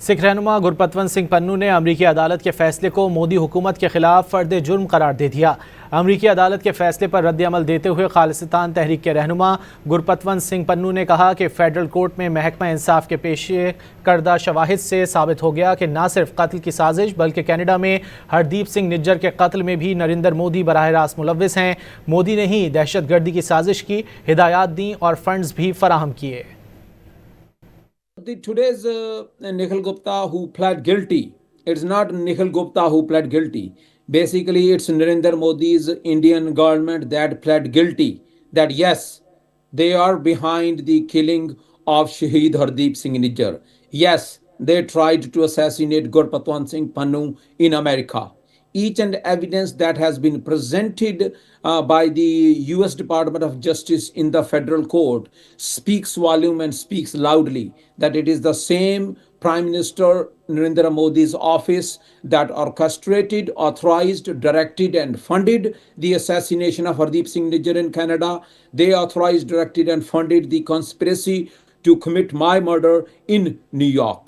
सिख रहनुमा गुरपतवंत सिंह पन्नू ने अमरीकी अदालत के फैसले को मोदी हुकूमत के खिलाफ फर्द जुर्म करार दे दिया। अमरीकी अदालत के फैसले पर रद्द-ए-अमल देते हुए खालिस्तान तहरीक के रहनुमा गुरपतवंत सिंह पन्नू ने कहा कि फेडरल कोर्ट में महकमा इंसाफ के पेश करदा शवाहिद से साबित हो गया कि न सिर्फ कत्ल की साजिश बल्कि कनाडा में हरदीप सिंह निज्जर के कत्ल में भी नरेंद्र मोदी बराह रास्त मुलव्विस हैं। मोदी ने ही दहशतगर्दी की साजिश की हिदायत दी और फंड्स भी फराहम किए। Today's Nikhil Gupta who pled guilty, it's not Nikhil Gupta who pled guilty. Basically, it's Narendra Modi's Indian government that pled guilty that yes, they are behind the killing of Shaheed Hardeep Singh Nijjar. Yes, they tried to assassinate Gurpatwant Singh Pannun in America. Each and evidence that has been presented by the US Department of Justice in the federal court speaks volume and speaks loudly that it is the same Prime Minister Narendra Modi's office that orchestrated, authorized, directed and funded the assassination of Hardeep Singh Nijjar in Canada. They authorized, directed and funded the conspiracy to commit my murder in New York.